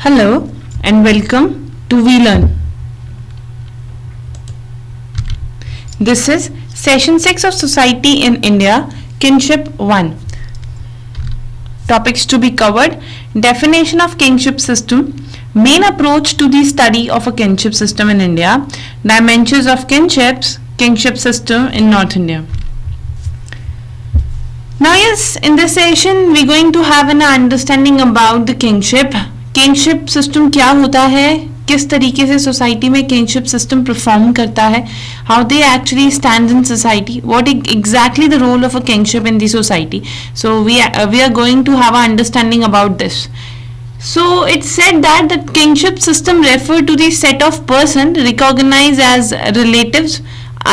Hello and welcome to VLearn. This is Session 6 of Society in India, Kinship 1. Topics to be covered: definition of kinship system, main approach to the study of a kinship system in India, dimensions of kinship system in North India. Now yes, in this session we're going to have an understanding about the kinship system क्या होता है, किस तरीके से society में kingship system perform करता है, how they actually stand in society, what exactly the role of a kingship in the society. So we are going to have a understanding about this. So it's said that the kingship system refer to the set of person recognized as relatives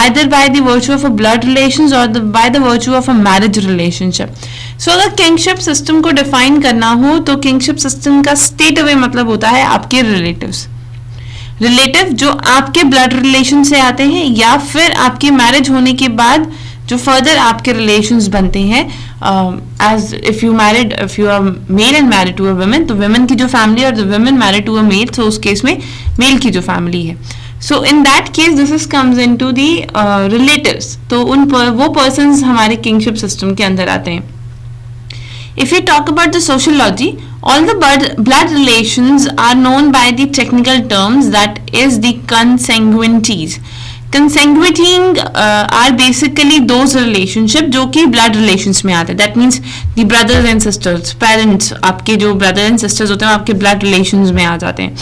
either by the virtue of a blood relations or by the virtue of a marriage relationship. So अगर kingship system को define करना हो तो kingship system का straight away मतलब होता है आपके relative जो आपके blood relation से आते हैं या फिर आपके marriage होने के बाद जो further आपके relations बनते हैं. As if you are male and married to a woman, तो women की जो family और the women married to a male, so उस case में male की जो family है. So in that case this comes into the relatives. तो वो persons हमारे kingship system के अंदर आते हैं. If we talk about the sociology, all the blood relations are known by the technical terms, that is the consanguinities. Consanguineing are basically those relationships जो कि blood relations में आते हैं. That means the brothers and sisters, parents, आपके जो brothers and sisters होते हैं आपके blood relations में आ जाते हैं.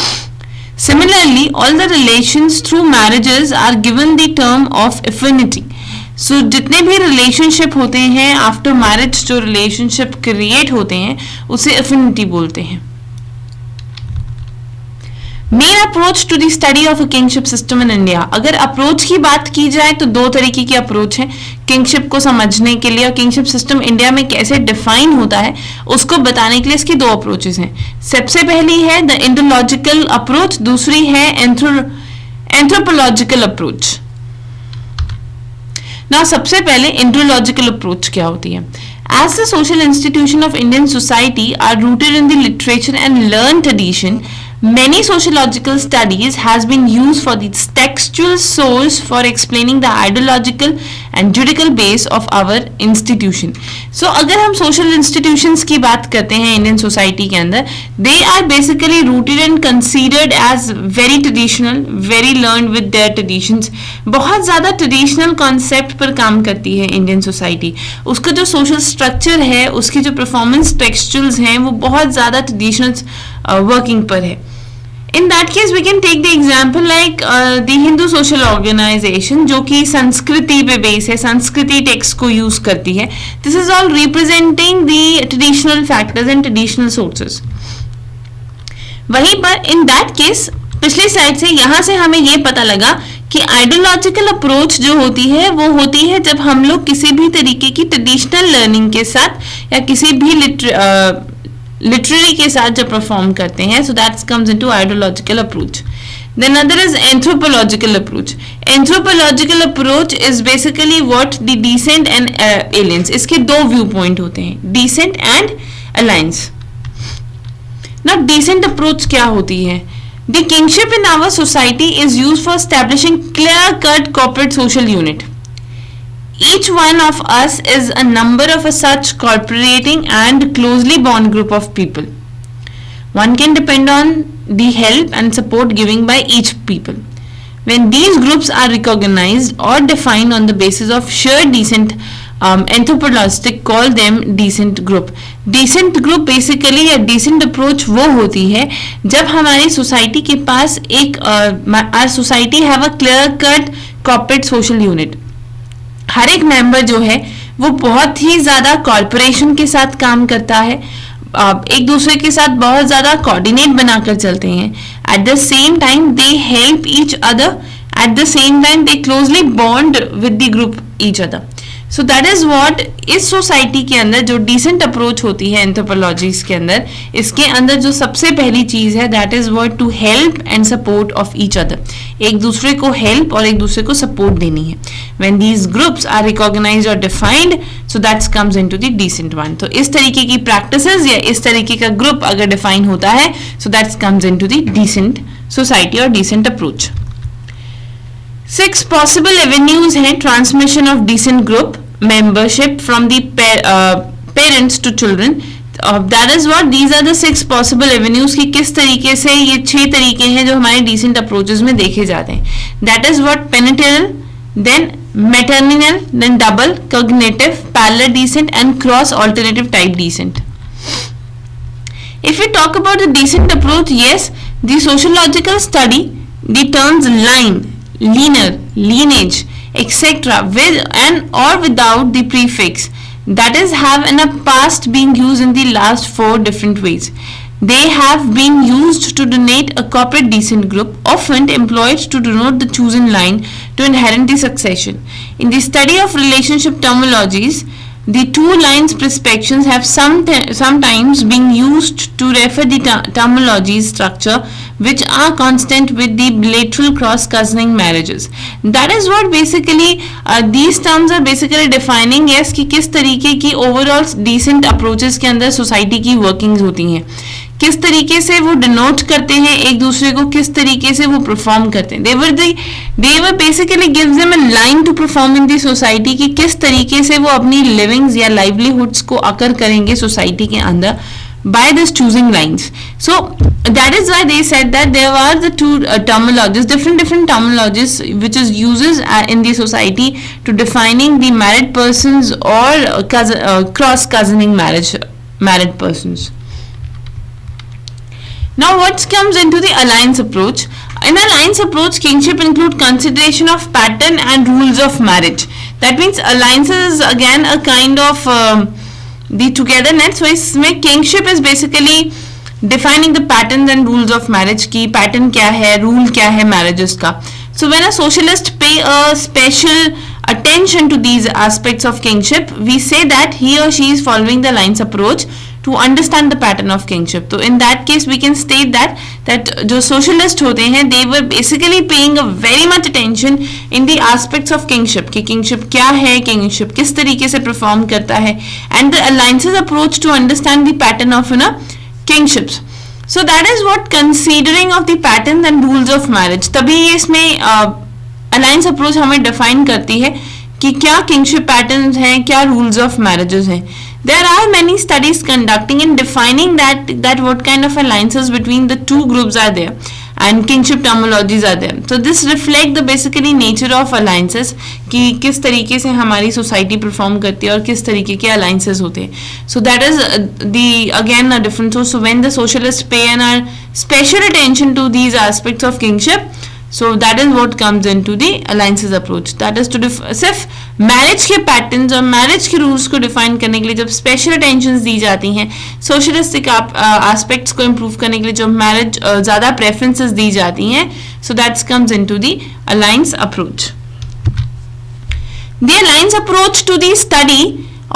Similarly, all the relations through marriages are given the term of affinity. So जितने भी relationship होते हैं after marriage जो relationship create होते हैं उसे affinity बोलते हैं. Main approach to the study of a kingship system in India. अगर approach की बात की जाए तो दो तरीके की approach है kingship को समझने के लिए और kingship system इंडिया में कैसे define होता है उसको बताने के लिए इसकी दो approaches हैं. सबसे पहली है the indological approach, दूसरी है anthropological approach. Now सबसे पहले indological approach क्या होती है? As the social institution of Indian society are rooted in the literature and learned tradition, many sociological studies has been used for the textual source for explaining the ideological and juridical base of our institution. So अगर हम social institutions की बात करते हैं Indian society के अंदर, they are basically rooted and considered as very traditional, very learned with their traditions. बहुत ज़्यादा traditional concept पर काम करती है Indian society. उसका जो social structure है, उसकी जो performance textuals हैं, वो बहुत ज़्यादा traditional working पर है. In that case, we can take the example like the Hindu social organization जो कि संस्कृति पे बेस है, संस्कृति टेक्स्ट को यूज करती है. This is all representing the traditional factors and traditional sources. वहीं पर in that case पिछली स्लाइड से यहाँ से हमें ये पता लगा कि आइडियोलॉजिकल अप्रोच जो होती है वो होती है जब हम लोग किसी भी तरीके की ट्रेडिशनल लर्निंग के साथ या किसी भी लिटरेरी के साथ जब परफॉर्म करते हैं, so that comes into ideological approach. Then another is anthropological approach. Anthropological approach is basically what the decent and aliens. इसके दो व्यू पॉइंट होते हैं, decent and aliens. Now decent approach क्या होती है? The kingship in our society is used for establishing clear-cut corporate social unit. Each one of us is a number of a such cooperating and closely bond group of people. One can depend on the help and support given by each people. When these groups are recognized or defined on the basis of shared decent anthropologists call them decent group. Decent group basically या decent approach वो होती है जब हमारी society के पास एक our society have a clear cut corporate social unit. हर एक member जो है वो बहुत ही ज़्यादा कॉर्पोरेशन के साथ काम करता है, एक दूसरे के साथ बहुत ज़्यादा कोऑर्डिनेट बनाकर चलते हैं. At the same time they help each other, at the same time they closely bond with the group each other. So that is what is society के अंदर जो डिसेंट अप्रोच होती है एंथ्रोपोलॉजीज के अंदर, इसके अंदर जो सबसे पहली चीज है that is what to help and support of each other. एक दूसरे को हेल्प और एक दूसरे को सपोर्ट देनी है. When these groups are recognized or defined, so that comes into the decent one. तो इस तरीके की practices या इस तरीके का ग्रुप अगर डिफाइन होता है, so that comes into the decent society or decent approach. 6 possible avenues हैं transmission of decent group membership from the parents to children. That is what these are the 6 possible avenues कि किस तरीके से ये 6 तरीके हैं जो हमारे decent approaches में देखे जाते हैं. That is what parental, then maternal, then double, cognitive, parallel decent and cross alternative type decent. If we talk about the decent approach, yes, the sociological study, the terms line, linear, lineage, etc. with and or without the prefix, that is have in a past being used in the last 4 different ways. They have been used to denote a corporate decent group, often employed to denote the chosen line to inherit the succession. In the study of relationship terminologies, the 2 lines prescriptions have sometimes been used to refer the terminology structure which are constant with the bilateral cross-cousining marriages. That is what basically these terms are basically defining yes कि किस तरीके की overall decent approaches के अंदर society की workings होती हैं, किस तरीके से वो डिनोट करते हैं एक दूसरे को, किस तरीके से वो परफॉर्म करते हैं. they were basically gives them a line to perform in the society कि किस तरीके से वो अपनी लिविंग्स या लाइवलीहुड्स को अकर करेंगे सोसाइटी के अंदर by this choosing lines. So that is why they said that there are the 2 terminologies, different terminologies which is uses in the society to defining the married persons or cross cousining married persons. Now what comes into the alliance approach? In alliance approach, kingship include consideration of pattern and rules of marriage. That means alliances is again a kind of the togetherness. So इसमें kingship is basically defining the patterns and rules of marriage की pattern क्या है, rule क्या है marriages का. So when a socialist pay a special attention to these aspects of kingship, we say that he or she is following the alliance approach to understand the pattern of kingship. So in that case we can state that जो socialist होते हैं they were basically paying a very much attention in the aspects of kingship कि kingship क्या है, kingship किस तरीके से perform करता है, and the alliances approach to understand the pattern of kingships. So that is what considering of the pattern and rules of marriage. तभी ये इसमें alliance approach हमें define करती है कि क्या kingship patterns हैं, क्या rules of marriages हैं. There are many studies conducting in defining that what kind of alliances between the 2 groups are there and kingship terminologies are there. So this reflect the basically nature of alliances कि किस तरीके से हमारी society perform करती है और किस तरीके के alliances होते हैं. So that is the again a difference. So when the socialists pay an special attention to these aspects of kingship, so that is what comes into the alliances approach. That is to सिर्फ marriage के patterns और marriage के rules को define करने के लिए जब special attention दी जाती हैं, सोशलिस्टिक एस्पेक्ट्स को इम्प्रूव करने के लिए जब मैरिज ज़्यादा प्रेफरेंसेस दी जाती हैं, so that's comes into the alliance approach. The alliance approach to the study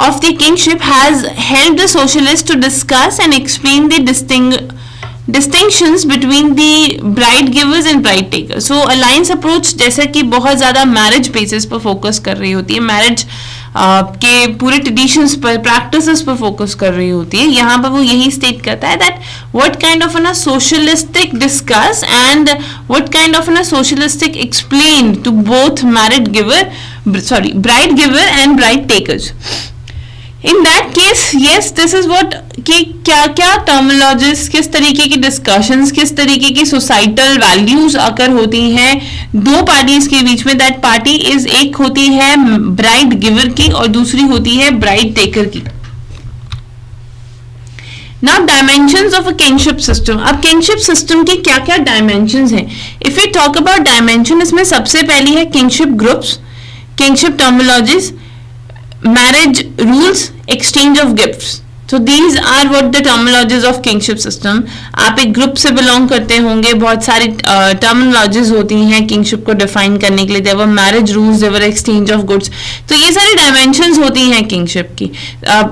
of the kingship has helped the socialists to discuss and explain the distinctions between the bride givers and bride takers. So alliance approach जैसे कि बहुत ज़्यादा marriage basis पर focus कर रही होती है, marriage के पूरे traditions पर, practices पर focus कर रही होती है. यहाँ पर वो यही state करता है that what kind of a socialistic discuss and what kind of a socialistic explain to both bride giver and bride takers. In that case, yes, this is what कि क्या क्या terminologies, किस तरीके की discussions, किस तरीके की societal values आकर होती हैं दो parties के बीच में. that party is एक होती है bride giver की और दूसरी होती है bride taker की. Now dimensions of a kingship system. अब kingship system की क्या क्या dimensions हैं? If we talk about dimension, इसमें सबसे पहली है kingship groups, kingship terminologies, marriage rules, exchange of gifts. So these are what the terminologies of kingship system. आप एक ग्रुप से बिलोंग करते होंगे, बहुत सारी terminologies होती हैं kingship को define करने के लिए. there were marriage rules, there were exchange of goods. तो ये सारी dimensions होती हैं kingship की,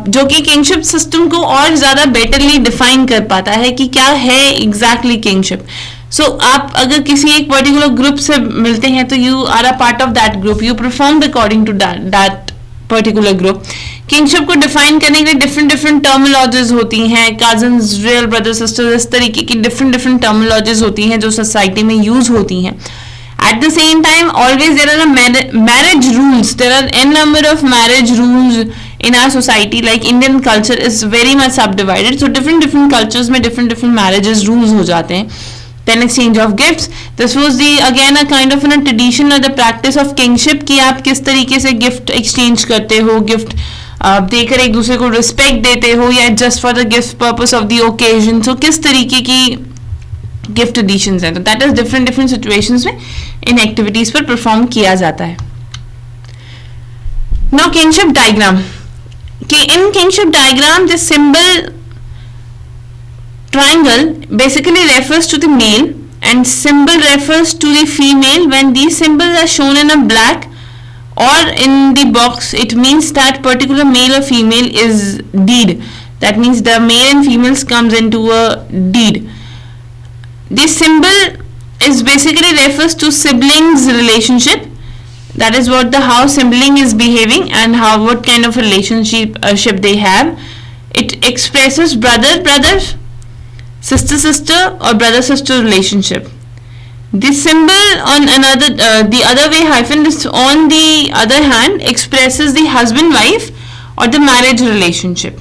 जो कि kingship system को और ज़्यादा betterly define कर पाता है कि क्या है exactly kingship. सो आप अगर किसी एक पर्टिकुलर ग्रुप से मिलते हैं तो you are a part of that group, you perform according to that particular group. Kinship को डिफाइन करने के लिए डिफरेंट डिफरेंट टर्मिनोलॉजीज होती हैं, कजन्स, रियल ब्रदर सिस्टर, इस तरीके की डिफरेंट डिफरेंट टर्मिनोलॉजीज होती हैं जो सोसाइटी में यूज होती हैं. At the same time, always there are marriage rules. There are n number of marriage rules in our society. Like Indian culture is very much subdivided. So different cultures में different marriages rules हो जाते हैं. Then exchange of gifts. This was the again a kind of a tradition or the practice of kingship कि आप किस तरीके से gift exchange करते हो, gift देकर एक दूसरे को respect देते हो या just for the gift purpose of the occasion. So किस तरीके की गिफ्ट एडिशंस हैं, तो दैट इज डिफरेंट सिचुएशंस में इन एक्टिविटीज पर परफॉर्म किया जाता है. Now kinship diagram. कि in kinship diagram the symbol triangle basically refers to the male and symbol refers to the female. When these symbols are shown in a black or in the box, it means that particular male or female is deed. That means the male and females comes into a deed. This symbol is basically refers to siblings relationship. That is what the how sibling is behaving and how what kind of relationship they have. It expresses brother, sister or brother sister relationship. This symbol on another the other way hyphen is on the other hand expresses the husband wife or the marriage relationship.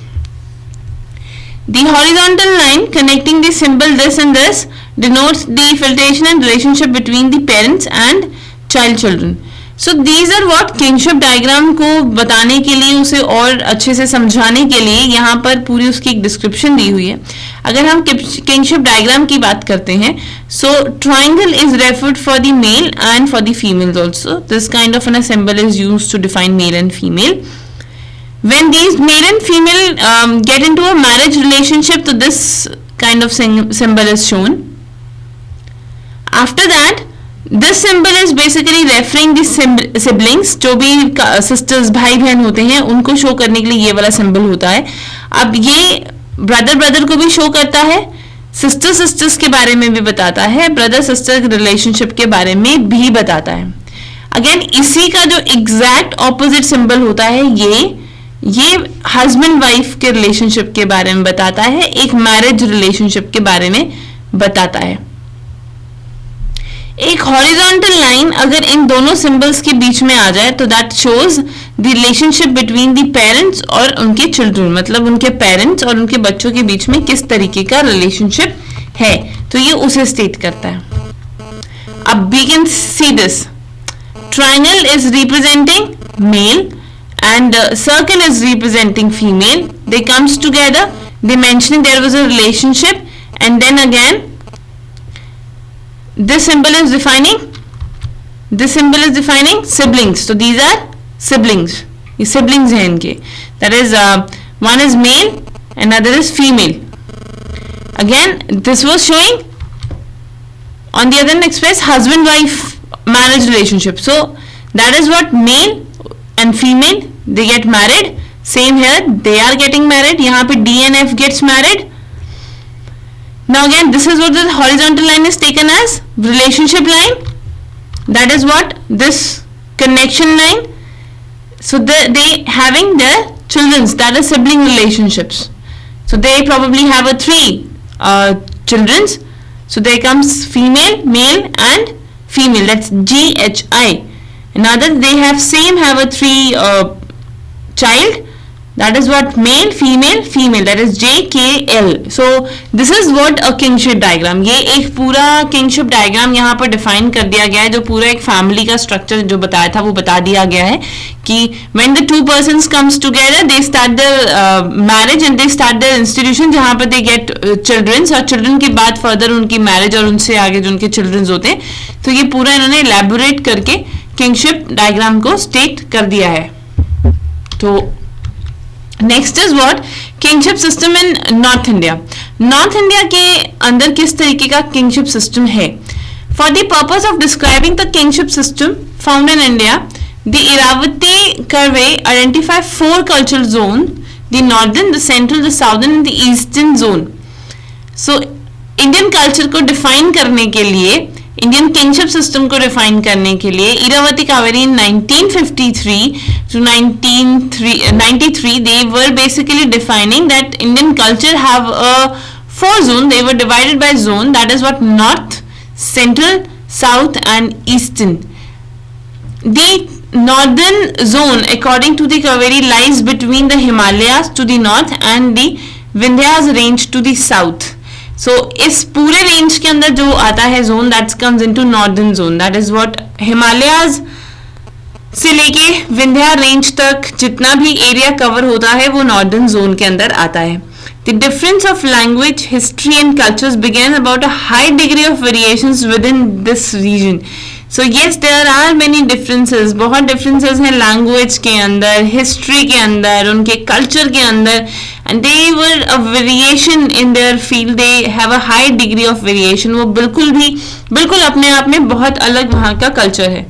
The horizontal line connecting the symbol this and this denotes the affiliation and relationship between the parents and children. So these are what kingship diagram को बताने के लिए, उसे और अच्छे से समझाने के लिए यहाँ पर पूरी उसकी एक डिस्क्रिप्शन दी हुई है. अगर हम kingship diagram की बात करते हैं, so triangle is referred for the male and for the females also. This kind of a symbol is used to define male and female. When these male and female get into a marriage relationship, so this kind of symbol is shown. After that, this symbol is basically referring the siblings, जो भी sisters भाई बहन होते हैं उनको show करने के लिए ये वाला symbol होता है. अब ये brother को भी शो करता है, sisters के बारे में भी बताता है, brother sister relationship के बारे में भी बताता है. अगेन इसी का जो exact opposite symbol होता है ये हस्बैंड वाइफ के रिलेशनशिप के बारे में बताता है, एक मैरिज रिलेशनशिप के बारे में बताता है. एक हॉरिजॉन्टल लाइन अगर इन दोनों सिंबल्स के बीच में आ जाए तो that shows the relationship between the parents और उनके चिल्ड्रन, मतलब उनके पेरेंट्स और उनके बच्चों के बीच में किस तरीके का रिलेशनशिप है, तो ये उसे स्टेट करता है. अब we can see this triangle is representing male and circle is representing female. They comes together, they mentioning there was a relationship, and then again this symbol is defining siblings. So these are siblings. ये siblings हैं इनके. That is one is male, another is female. Again this was showing on the other hand express husband wife marriage relationship. So that is what male and female they get married. Same here, they are getting married. यहाँ पे D and F gets married. Now again this is what the horizontal line is taken as relationship line. That is what this connection line. So they having their childrens, that is sibling relationships. So they probably have a 3 childrens. So there comes female, male and female. That's GHI. Another they have a 3 child, that is what male, female, that is JKL. So this is what a kingship diagram. ये एक पूरा kingship diagram यहाँ पर define कर दिया गया है, जो पूरा एक family का structure जो बताया था वो बता दिया गया है कि when the 2 persons comes together they start their marriage and they start their institution जहाँ पर they get children, और children के बाद further उनकी marriage और उनसे आगे जो उनके children होते हैं. तो ये पूरा इन्होंने elaborate करके kingship diagram को state कर दिया है. तो next is what kinship system in North India. North India के अंदर किस तरीके का किंगशिप सिस्टम है. For the purpose of describing the kinship system found in India, the Irawati Karve identify 4 cultural zone, the northern, the central, the southern and the eastern zone. So Indian culture को define करने के लिए, Indian kinship system को define करने के लिए, Iravati Kaveri in 1953 to 1993 they were basically defining that Indian culture have a four zone. They were divided by zone, that is what north, central, south and eastern. The northern zone according to the Kaveri lies between the Himalayas to the north and the Vindhyas range to the south. So इस पूरे range के अंदर जो आता है zone, that comes into northern zone. That is what Himalayas से लेके Vindhya range तक जितना भी एरिया कवर होता है वो नॉर्दर्न जोन के अंदर आता है. The difference of language, history and cultures began about a high degree of variations within this region. So yes, there are many differences. बहुत differences हैं language के अंदर, history के अंदर, उनके culture के अंदर, and they were a variation in their field. They have a high degree of variation. वो बिल्कुल अपने आप में बहुत अलग वहाँ का culture है.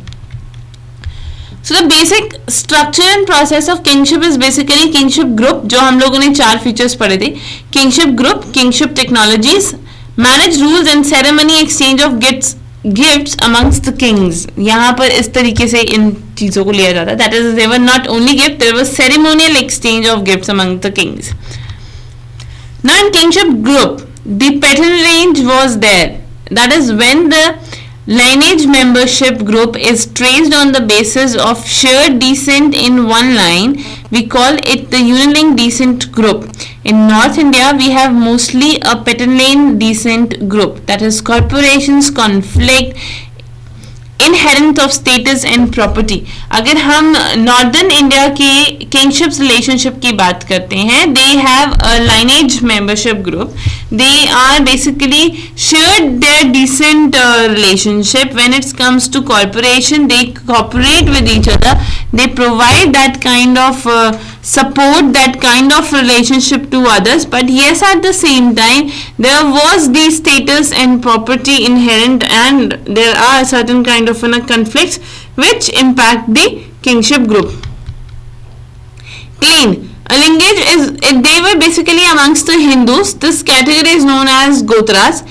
So the basic structure and process of kingship is basically kingship group, जो हम लोगों ने 4 features पढ़े थे. Kingship group, kingship technologies, marriage rules and ceremony exchange of gifts amongst the kings. यहाँ पर इस तरीके से इन चीजों को लिया जाता है. That is, they were not only gift, there was ceremonial exchange of gifts among the kings. Now in kingship group, the patronage was there. That is, when the lineage membership group is traced on the basis of shared descent in one line, we call it the unilink descent group. In North India, we have mostly a paternal descent group, that is corporations, conflict, inherent of status and property. अगर हम northern India के किंगशिप्स relationship की बात करते हैं, they have a lineage membership group. They are basically shared their descent relationship. When it comes to corporation, they cooperate with each other. They provide that kind of support, that kind of relationship to others. But yes, at the same time, there was the status and property inherent, and there are certain kind of conflicts which impact the kingship group. Clan. A lineage is, they were basically amongst the Hindus. This category is known as Gotras.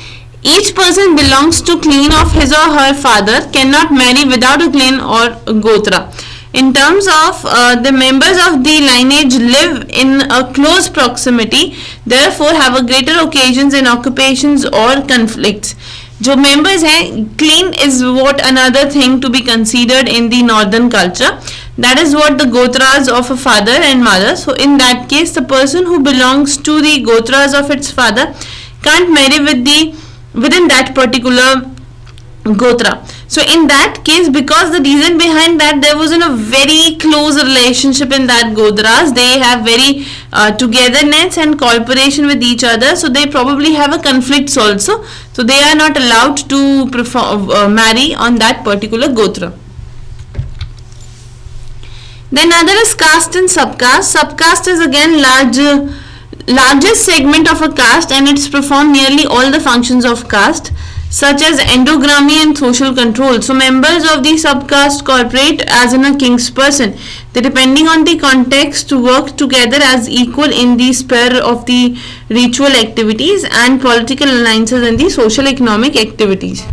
Each person belongs to clan of his or her father, cannot marry without a clan or Gotra. In terms of the members of the lineage live in a close proximity, therefore have a greater occasions and occupations or conflicts. जो members हैं, clan is what another thing to be considered in the northern culture. That is what the Gotras of a father and mother. So in that case, the person who belongs to the Gotras of its father can't marry within that particular Gotra. So in that case, because the reason behind that, there wasn't a very close relationship in that Godras. They have very togetherness and cooperation with each other. So they probably have a conflicts also. So they are not allowed to marry on that particular Gotra. Then another is caste and subcaste. Subcaste is again largest segment of a caste, and it's performed nearly all the functions of caste, such as endogamy and social control. So members of the subcaste cooperate as in a king's person. They, depending on the context, to work together as equal in the sphere of the ritual activities and political alliances and the social economic activities.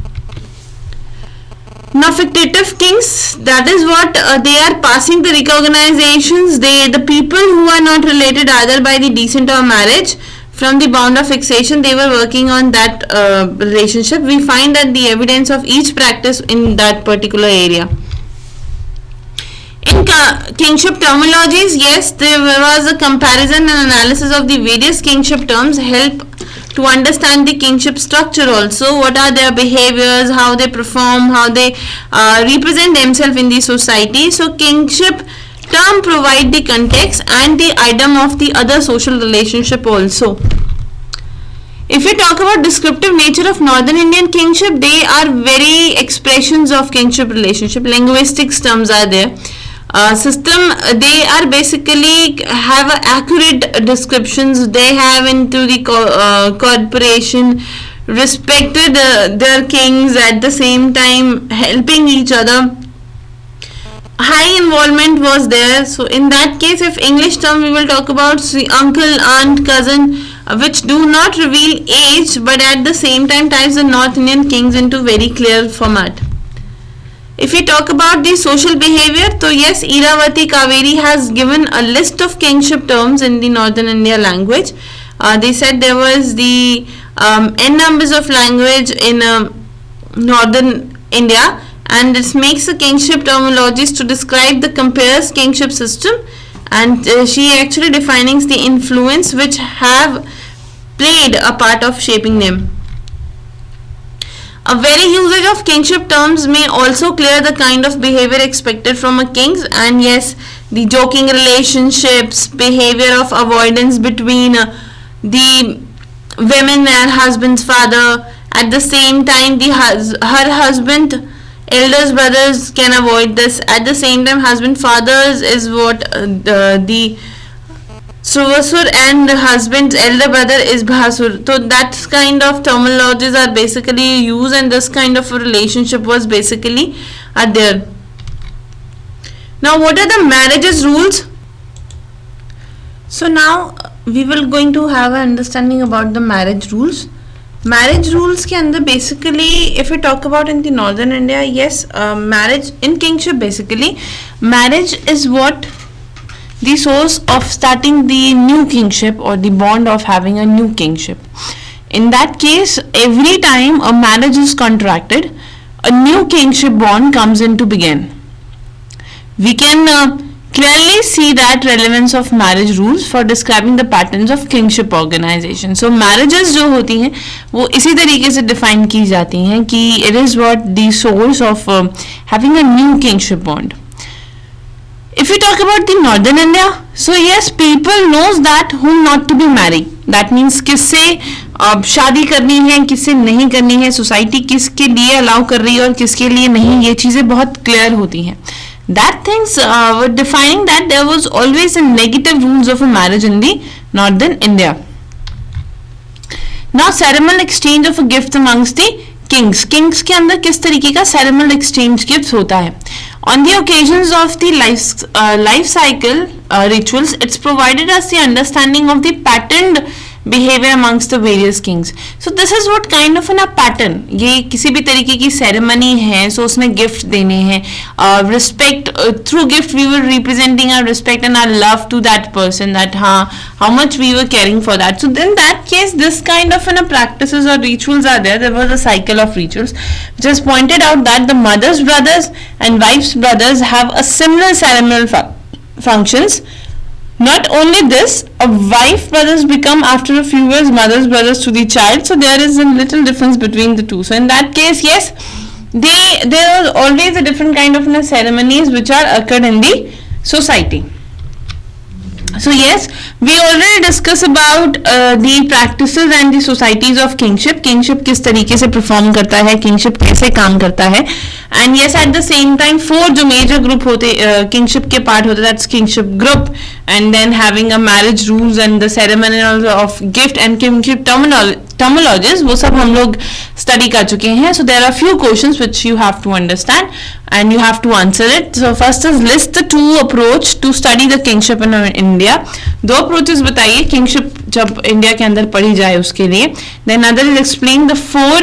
Now fictive kings, that is what they are passing the recognizations. The people who are not related either by the descent or marriage, from the bound of fixation, they were working on that relationship. We find that the evidence of each practice in that particular area. In kingship terminologies, yes, there was a comparison and analysis of the various kingship terms, help to understand the kingship structure also, what are their behaviors, how they perform, how they represent themselves in the society. So kingship term provide the context and the item of the other social relationship also. If you talk about descriptive nature of northern Indian kingship, they are very expressions of kingship relationship. Linguistics terms are there. System, they are basically have accurate descriptions. They have into the corporation, respected their kings, at the same time helping each other. High involvement was there. So in that case, if English term we will talk about uncle, aunt, cousin, which do not reveal age but at the same time ties the North Indian kings into very clear format. If we talk about the social behavior, so yes, Iravati Kaveri has given a list of kingship terms in the Northern India language. They said there was the n numbers of language in Northern India, and this makes the kingship terminologies to describe the compares kingship system, and she actually defining the influence which have played a part of shaping them. A very usage of kingship terms may also clear the kind of behavior expected from a king, and yes, the joking relationships, behavior of avoidance between the women and husband's father. At the same time, her husband, elders brothers can avoid this. At the same time, husband fathers is what the Suvasur and husband's elder brother is Bhasur. So that kind of terminologies are basically used, and this kind of a relationship was basically there. Now, what are the marriages rules? So now we will going to have an understanding about the marriage rules. Marriage rules के अंदर basically if we talk about in the Northern India, yes, marriage in kingship, basically marriage is what the source of starting the new kingship or the bond of having a new kingship. In that case, every time a marriage is contracted, a new kingship bond comes into begin. We can clearly see that relevance of marriage rules for describing the patterns of kingship organization. So marriages जो होती हैं वो इसी तरीके से define की जाती हैं कि it is what the source of having a new kingship bond. If we talk about the Northern India, so yes, people knows that whom not to be married. That means किससे शादी करनी है, किससे नहीं करनी है, सोसाइटी किसके लिए अलाउ कर रही है और किसके लिए नहीं, ये चीज़ें बहुत क्लियर होती हैं. That things were defining that there was always a negative rules of a marriage in the Northern India. Now ceremonial exchange of a gift amongst the kings. Kings के अंदर किस तरीके का ceremonial exchange gifts होता है? On the occasions of the life cycle rituals, it's provided us the understanding of the patterned behavior amongst the various kings. So this is what kind of a pattern. ये किसी भी तरीके की ceremony है, so उसमें gift देने हैं, respect through gift we were representing our respect and our love to that person, that how much we were caring for that. So in that case, this kind of practices or rituals are there. There was a cycle of rituals which has pointed out that the mother's brothers and wife's brothers have a similar ceremonial functions. Not only this, a wife brothers become after a few years mother's brothers to the child. So there is a little difference between the two. So in that case, yes, there are always a different kind of ceremonies which are occurred in the society. So yes, we already discussed about the practices and the societies of kingship. Kingship किस तरीके से perform करता है, kingship कैसे काम करता है, and yes, at the same time four जो major group होते kingship के part होते, that's kingship group, and then having a marriage rules and the ceremonial of gift and kingship terminologies, वो सब हम लोग study कर चुके हैं. So there are few questions which you have to understand and you have to answer it. So first is list the two approach to study the kingship in India. दो approaches बताइए kingship जब India के अंदर पढ़ी जाए उसके लिए. Then other is explain the four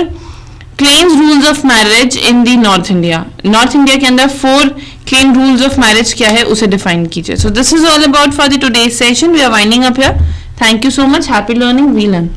claims rules of marriage in the North India. North India के अंदर four claim rules of marriage क्या है उसे define कीजिए. So this is all about for the today's session. We are winding up here. Thank you so much. Happy learning. We learn.